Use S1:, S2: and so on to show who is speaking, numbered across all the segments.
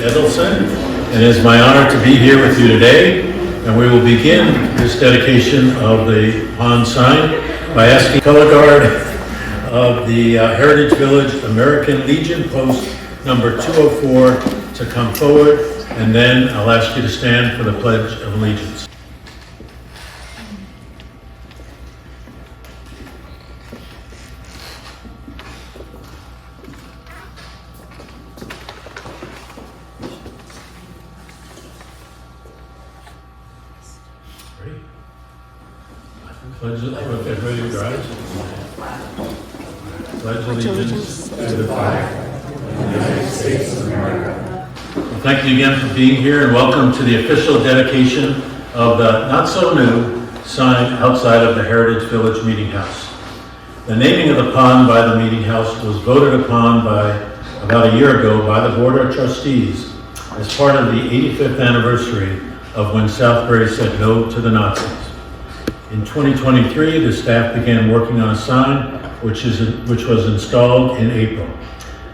S1: Edelson, and it is my honor to be here with you today. And we will begin this dedication of the pond sign by asking color guard of the Heritage Village American Legion Post number 204 to come forward, and then I'll ask you to stand for the Pledge of Allegiance. Pledge allegiance to the flag of the United States of America. Well, thank you again for being here, and welcome to the official dedication of the not-so-new sign outside of the Heritage Village Meeting House. The naming of the pond by the Meeting House was voted upon about a year ago by the Board of Trustees as part of the 85th anniversary of when Southbury said no to the Nazis. In 2023, the staff began working on a sign which was installed in April.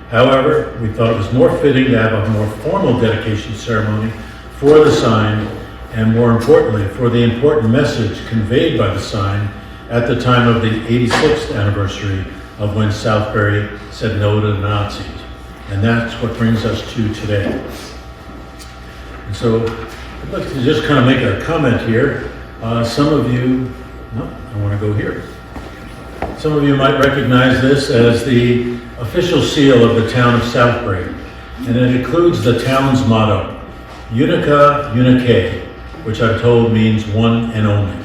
S1: However, we thought it was more fitting to have a more formal dedication ceremony for the sign, and more importantly, for the important message conveyed by the sign at the time of the 86th anniversary of when Southbury said no to the Nazis. And that's what brings us to today. And so I'd like to just kind of make a comment here. Some of you might recognize this as the official seal of the town of Southbury, and it includes the town's motto, Unica Unique, which I'm told means one and only.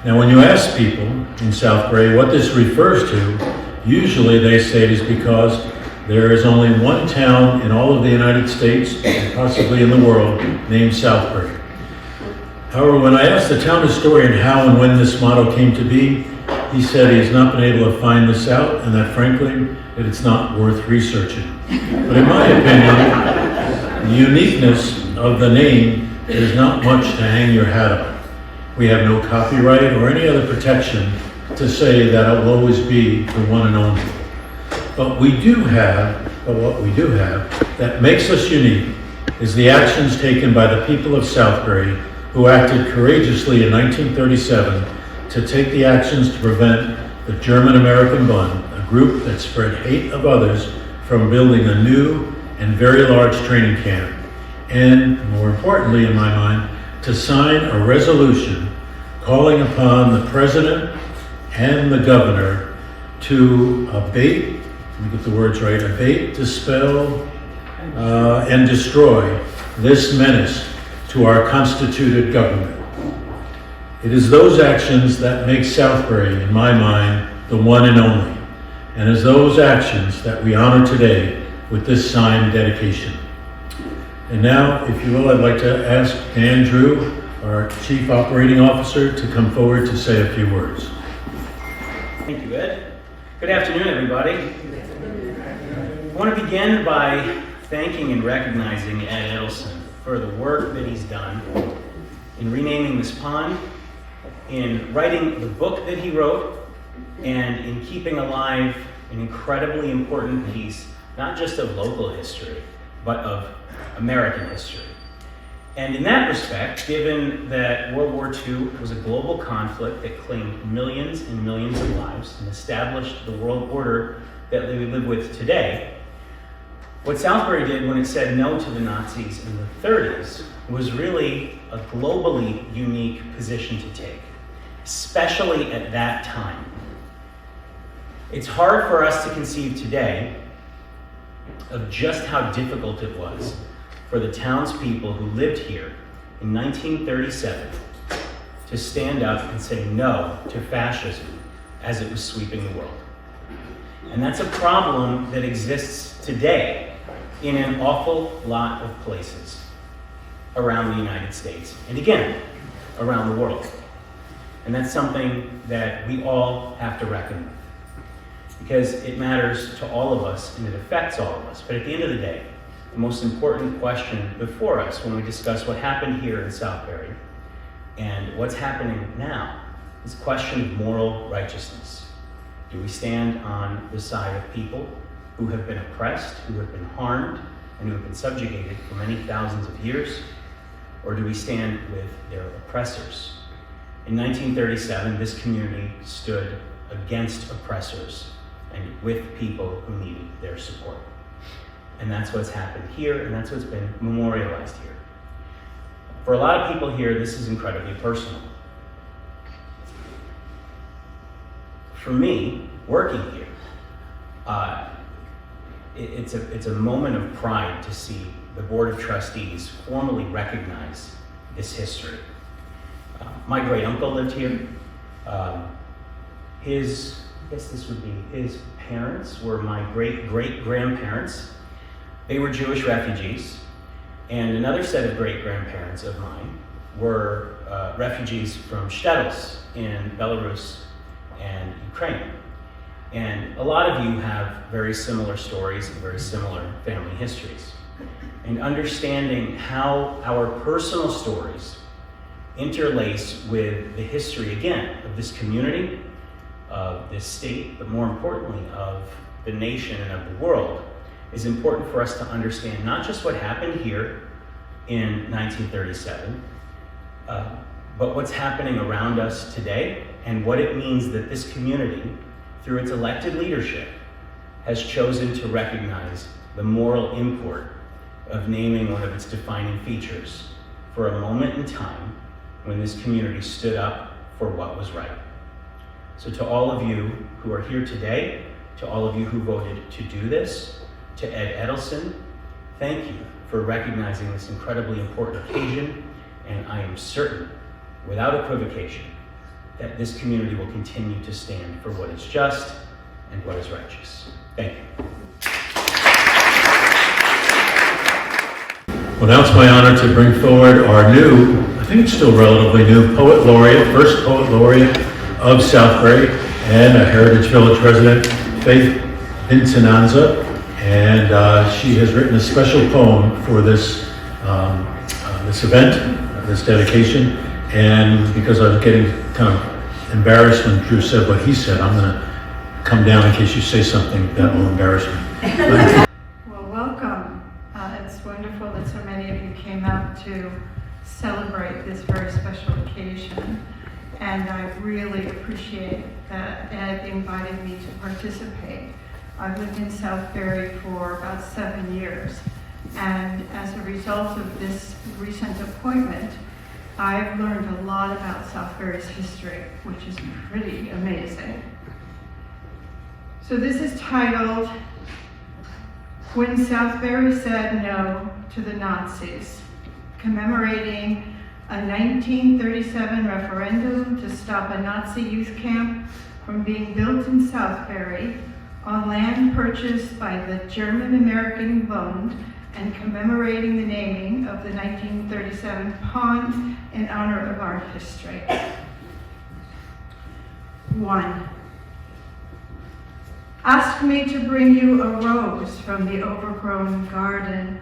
S1: Now, when you ask people in Southbury what this refers to, usually they say it is because there is only one town in all of the United States, and possibly in the world, named Southbury. However, when I asked the town historian how and when this motto came to be, he said he has not been able to find this out, and that frankly, that it's not worth researching. But in my opinion, the uniqueness of the name is not much to hang your hat on. We have no copyright or any other protection to say that it will always be the one and only. But what we do have that makes us unique is the actions taken by the people of Southbury who acted courageously in 1937 to take the actions to prevent the German-American Bund, a group that spread hate of others, from building a new and very large training camp, and more importantly in my mind, to sign a resolution calling upon the president and the governor to abate, let me get the words right, abate, dispel, and destroy this menace to our constituted government. It is those actions that make Southbury, in my mind, the one and only, and is those actions that we honor today with this sign dedication. And now, if you will, I'd like to ask Dan Drew, our Chief Operating Officer, to come forward to say a few words.
S2: Thank you, Ed. Good afternoon, everybody. I want to begin by thanking and recognizing Ed Edelson for the work that he's done in renaming this pond, in writing the book that he wrote, and in keeping alive an incredibly important piece, not just of local history, but of American history. And in that respect, given that World War II was a global conflict that claimed millions and millions of lives and established the world order that we live with today, what Southbury did when it said no to the Nazis in the 30s was really a globally unique position to take, especially at that time. It's hard for us to conceive today of just how difficult it was for the townspeople who lived here in 1937 to stand up and say no to fascism as it was sweeping the world. And that's a problem that exists today in an awful lot of places around the United States, and again, around the world. And that's something that we all have to reckon with, because it matters to all of us and it affects all of us. But at the end of the day, the most important question before us when we discuss what happened here in Southbury and what's happening now is a question of moral righteousness. Do we stand on the side of people who have been oppressed, who have been harmed, and who have been subjugated for many thousands of years? Or do we stand with their oppressors? In 1937, this community stood against oppressors and with people who needed their support. And that's what's happened here, and that's what's been memorialized here. For a lot of people here, this is incredibly personal. For me, working here, it's a moment of pride to see the Board of Trustees formally recognize this history. My great uncle lived here. His parents were my great-great-grandparents. They were Jewish refugees. And another set of great-grandparents of mine were refugees from shtetls in Belarus and Ukraine. And a lot of you have very similar stories and very similar family histories. And understanding how our personal stories interlace with the history, again, of this community, of this state, but more importantly, of the nation and of the world, is important for us to understand not just what happened here in 1937, but what's happening around us today and what it means that this community, through its elected leadership, has chosen to recognize the moral import of naming one of its defining features for a moment in time when this community stood up for what was right. So to all of you who are here today, to all of you who voted to do this, to Ed Edelson, thank you for recognizing this incredibly important occasion, and I am certain, without equivocation, that this community will continue to stand for what is just and what is righteous. Thank you.
S1: Well, now it's my honor to bring forward our new, I think it's still relatively new, Poet Laureate, first Poet Laureate of Southbury, and a Heritage Village resident, Faith Vincinanza. And she has written a special poem for this event, this dedication. And because I was getting kind of embarrassed when Drew said what he said, I'm going to come down in case you say something that will embarrass me.
S3: Well, welcome. It's wonderful that so many of you came out to celebrate this very special occasion. And I really appreciate that Ed invited me to participate. I've lived in Southbury for about 7 years. And as a result of this recent appointment, I've learned a lot about Southbury's history, which is pretty amazing. So this is titled, When Southbury Said No to the Nazis, commemorating a 1937 referendum to stop a Nazi youth camp from being built in Southbury on land purchased by the German-American Bund, and commemorating the naming of the 1937 pond in honor of our history. 1. Ask me to bring you a rose from the overgrown garden,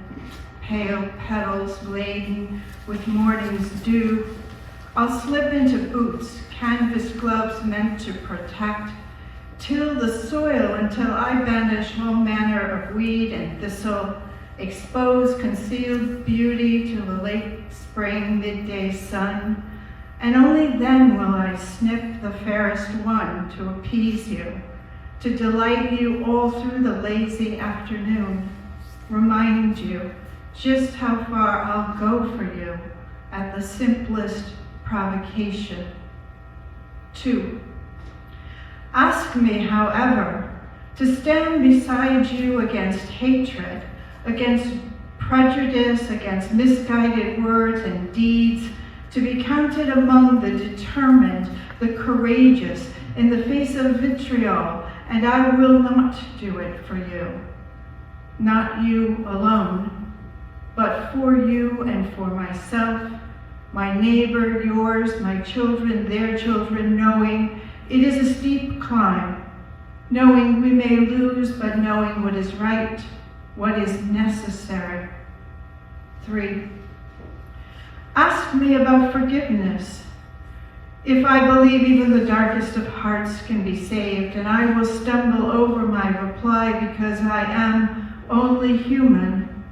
S3: pale petals laden with morning's dew. I'll slip into boots, canvas gloves meant to protect, till the soil until I banish all manner of weed and thistle, expose concealed beauty to the late spring midday sun, and only then will I snip the fairest one to appease you, to delight you all through the lazy afternoon, remind you just how far I'll go for you at the simplest provocation. 2. Ask me, however, to stand beside you against hatred, against prejudice, against misguided words and deeds, to be counted among the determined, the courageous, in the face of vitriol, and I will not do it for you. Not you alone, but for you and for myself, my neighbor, yours, my children, their children, knowing it is a steep climb, knowing we may lose, but knowing what is right, what is necessary. 3. Ask me about forgiveness. If I believe even the darkest of hearts can be saved, and I will stumble over my reply because I am only human,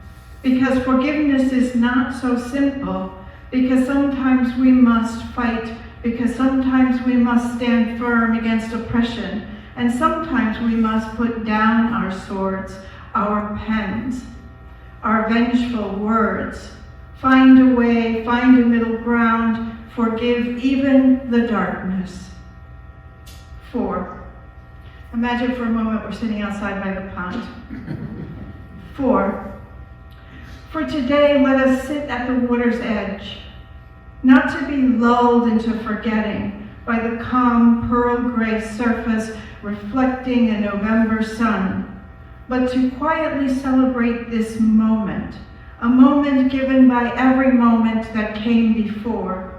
S3: because forgiveness is not so simple, because sometimes we must fight, because sometimes we must stand firm against oppression, and sometimes we must put down our swords, our pens, our vengeful words. Find a way, find a middle ground, forgive even the darkness. 4. Imagine for a moment we're sitting outside by the pond. 4. For today, let us sit at the water's edge, not to be lulled into forgetting by the calm pearl gray surface reflecting a November sun, but to quietly celebrate this moment, a moment given by every moment that came before,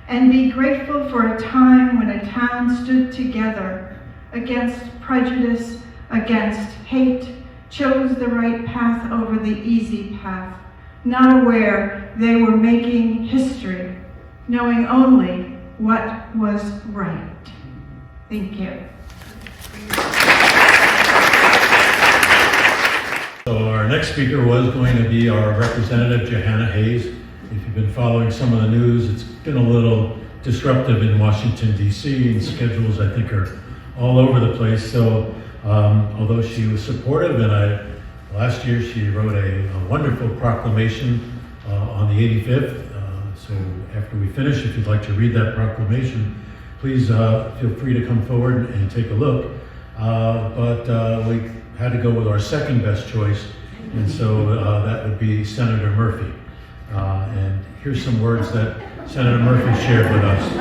S3: and be grateful for a time when a town stood together against prejudice, against hate, chose the right path over the easy path, not aware they were making history, knowing only what was right. Thank you.
S1: So our next speaker was going to be our representative, Johanna Hayes. If you've been following some of the news, it's been a little disruptive in Washington, D.C., and schedules, I think, are all over the place. So although she was supportive, and last year she wrote a wonderful proclamation on the 85th. So after we finish, if you'd like to read that proclamation, please feel free to come forward and take a look. But we had to go with our second best choice, and so that would be Senator Murphy. And here's some words that Senator Murphy shared with us.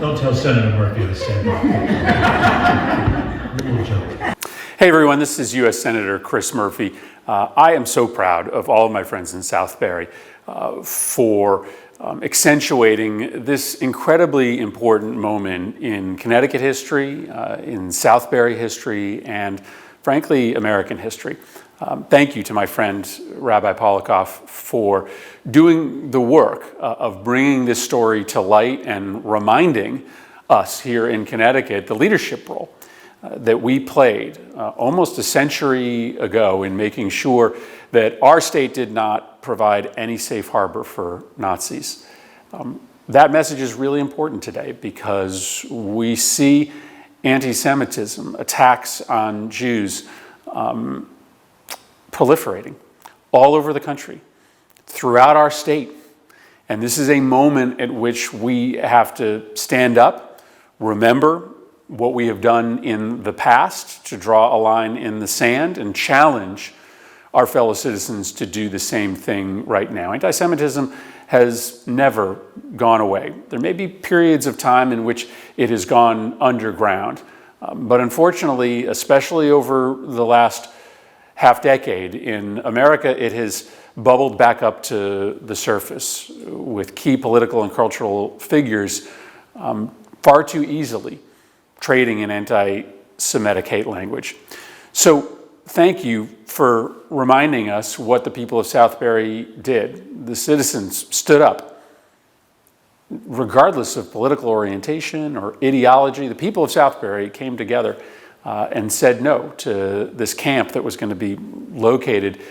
S1: Don't tell Senator Murphy I said that. Little joke.
S4: Hey everyone, this is U.S. Senator Chris Murphy. I am so proud of all of my friends in Southbury for accentuating this incredibly important moment in Connecticut history, in Southbury history, and frankly, American history. Thank you to my friend Rabbi Polokoff for doing the work of bringing this story to light and reminding us here in Connecticut the leadership role that we played almost a century ago in making sure that our state did not provide any safe harbor for Nazis. That message is really important today because we see anti-Semitism, attacks on Jews, proliferating all over the country, throughout our state. And this is a moment at which we have to stand up, remember what we have done in the past to draw a line in the sand and challenge our fellow citizens to do the same thing right now. Anti-Semitism has never gone away. There may be periods of time in which it has gone underground, but unfortunately, especially over the last half decade in America, it has bubbled back up to the surface with key political and cultural figures far too easily trading in anti-Semitic hate language. So thank you for reminding us what the people of Southbury did. The citizens stood up. Regardless of political orientation or ideology, the people of Southbury came together and said no to this camp that was going to be located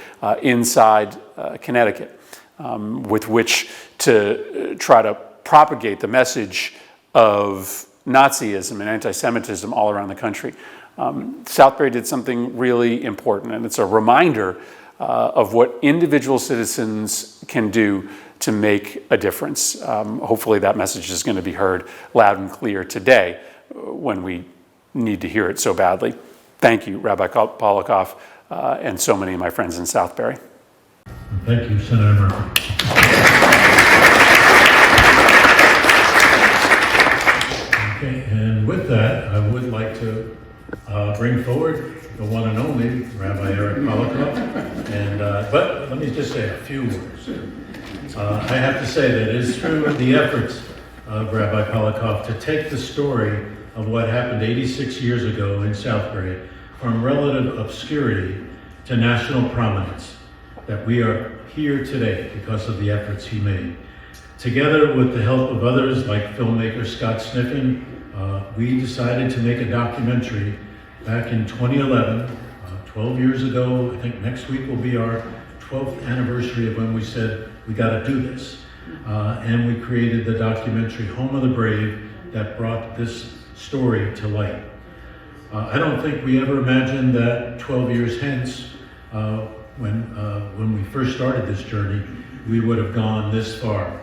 S4: inside Connecticut, with which to try to propagate the message of Nazism and anti-Semitism all around the country. Southbury did something really important, and it's a reminder of what individual citizens can do to make a difference. Hopefully that message is going to be heard loud and clear today when we need to hear it so badly. Thank you, Rabbi Polokoff, and so many of my friends in Southbury.
S1: Thank you, Senator Murphy. Okay, and with that, I would like to bring forward the one and only Rabbi Eric Polokoff. And but let me just say a few words. I have to say that it is through the efforts of Rabbi Polokoff to take the story of what happened 86 years ago in Southbury from relative obscurity to national prominence that we are here today because of the efforts he made. Together with the help of others like filmmaker Scott Sniffen, we decided to make a documentary back in 2011, 12 years ago. I think next week will be our 12th anniversary of when we said we got to do this. And we created the documentary Home of the Brave that brought this story to light. I don't think we ever imagined that 12 years hence, when we first started this journey, we would have gone this far.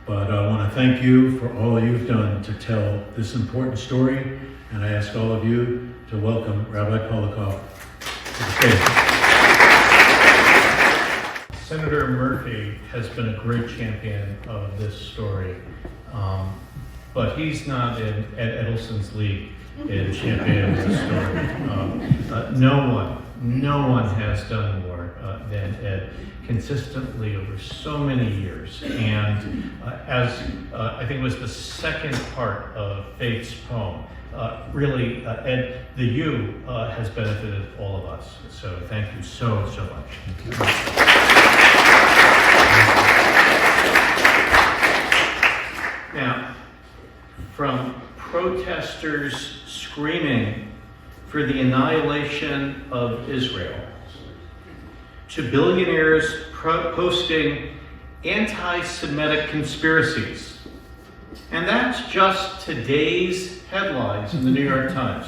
S1: But I want to thank you for all you've done to tell this important story, and I ask all of you to welcome Rabbi Polokoff to the stage.
S5: Senator Murphy has been a great champion of this story, but he's not in Ed Edelson's league in championing this story. No one has done more than Ed consistently over so many years. And as I think it was the second part of Faith's poem, really, Ed, the you has benefited all of us. So thank you so much. Thank you. Now, from protesters screaming for the annihilation of Israel, to billionaires posting anti-Semitic conspiracies. And that's just today's headlines in the New York Times.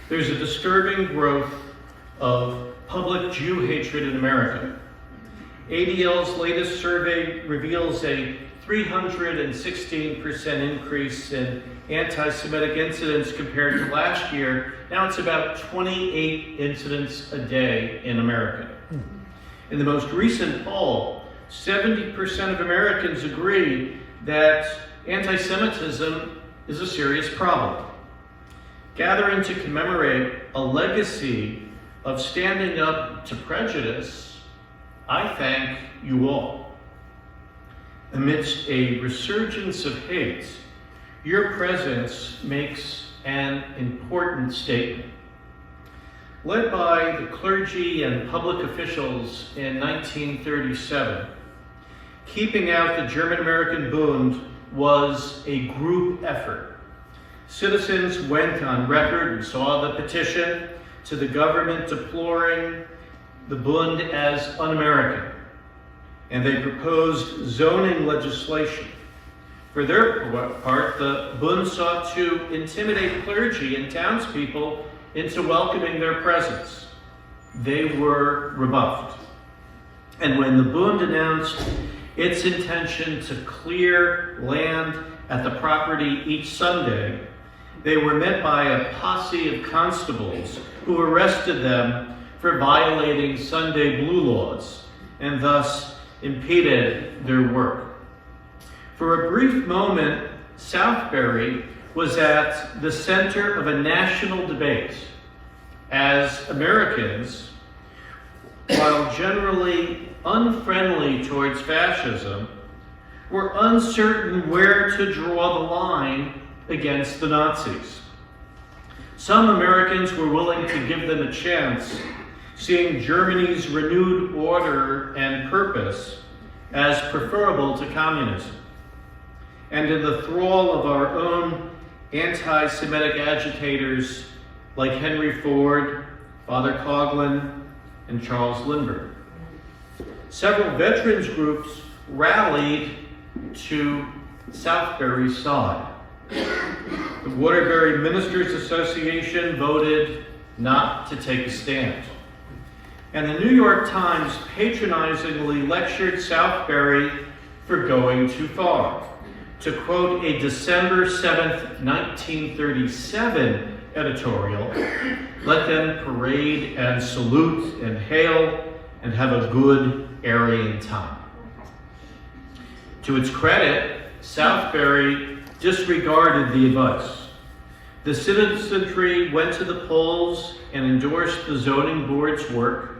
S5: There's a disturbing growth of public Jew hatred in America. ADL's latest survey reveals a 316% increase in anti-Semitic incidents compared to last year. Now it's about 28 incidents a day in America. In the most recent poll, 70% of Americans agree that anti-Semitism is a serious problem. Gathering to commemorate a legacy of standing up to prejudice, I thank you all. Amidst a resurgence of hate, your presence makes an important statement. Led by the clergy and public officials in 1937, keeping out the German-American Bund was a group effort. Citizens went on record and saw the petition to the government deploring the Bund as un-American, and they proposed zoning legislation. For their part, the Bund sought to intimidate clergy and townspeople into welcoming their presence. They were rebuffed. And when the Bund announced its intention to clear land at the property each Sunday, they were met by a posse of constables who arrested them for violating Sunday blue laws and thus impeded their work. For a brief moment, Southbury was at the center of a national debate as Americans, while generally unfriendly towards fascism, were uncertain where to draw the line against the Nazis. Some Americans were willing to give them a chance, seeing Germany's renewed order and purpose as preferable to communism. And in the thrall of our own anti-Semitic agitators like Henry Ford, Father Coughlin, and Charles Lindbergh. Several veterans groups rallied to Southbury's side. The Waterbury Ministers Association voted not to take a stand. And the New York Times patronizingly lectured Southbury for going too far. To quote a December 7th, 1937 editorial, "Let them parade and salute and hail and have a good Aryan time." To its credit, Southbury disregarded the advice. The citizenry went to the polls and endorsed the zoning board's work,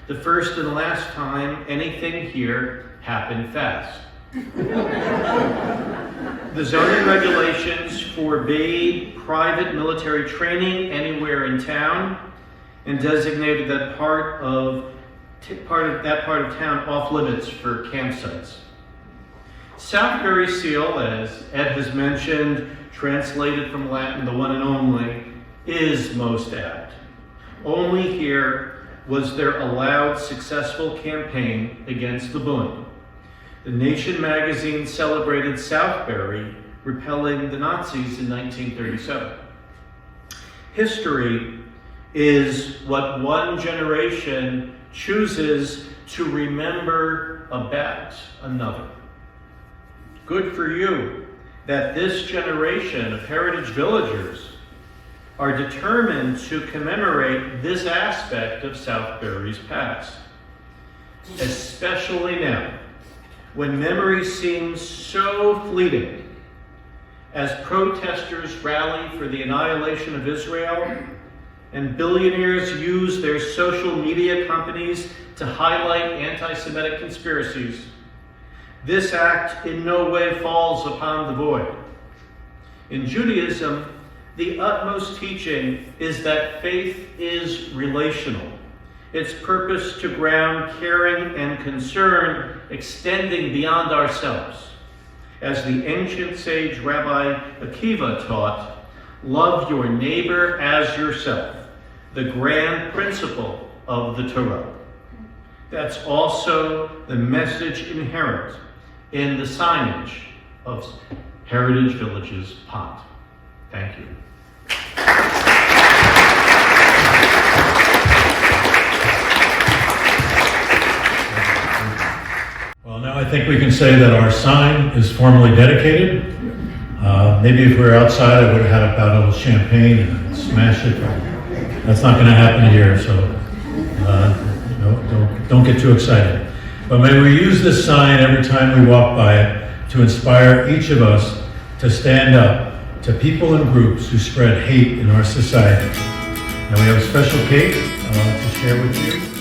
S5: the first and last time anything here happened fast. The zoning regulations forbade private military training anywhere in town and designated that part of town off limits for campsites. Southbury seal, as Ed has mentioned, translated from Latin, the one and only, is most apt. Only here was their allowed successful campaign against the Bund. The Nation magazine celebrated Southbury repelling the Nazis in 1937. History is what one generation chooses to remember about another. Good for you that this generation of heritage villagers are determined to commemorate this aspect of Southbury's past, especially now, when memory seems so fleeting, as protesters rally for the annihilation of Israel and billionaires use their social media companies to highlight anti-Semitic conspiracies. This act in no way falls upon the void. In Judaism, the utmost teaching is that faith is relational. Its purpose to ground caring and concern extending beyond ourselves. As the ancient sage Rabbi Akiva taught, love your neighbor as yourself, the grand principle of the Torah. That's also the message inherent in the signage of Heritage Village's Pont. Thank you.
S1: Well, now I think we can say that our sign is formally dedicated. Maybe if we were outside, I would have had a bottle of champagne and smash it. That's not going to happen here, so don't get too excited. But may we use this sign every time we walk by it to inspire each of us to stand up to people and groups who spread hate in our society. Now we have a special cake to share with you.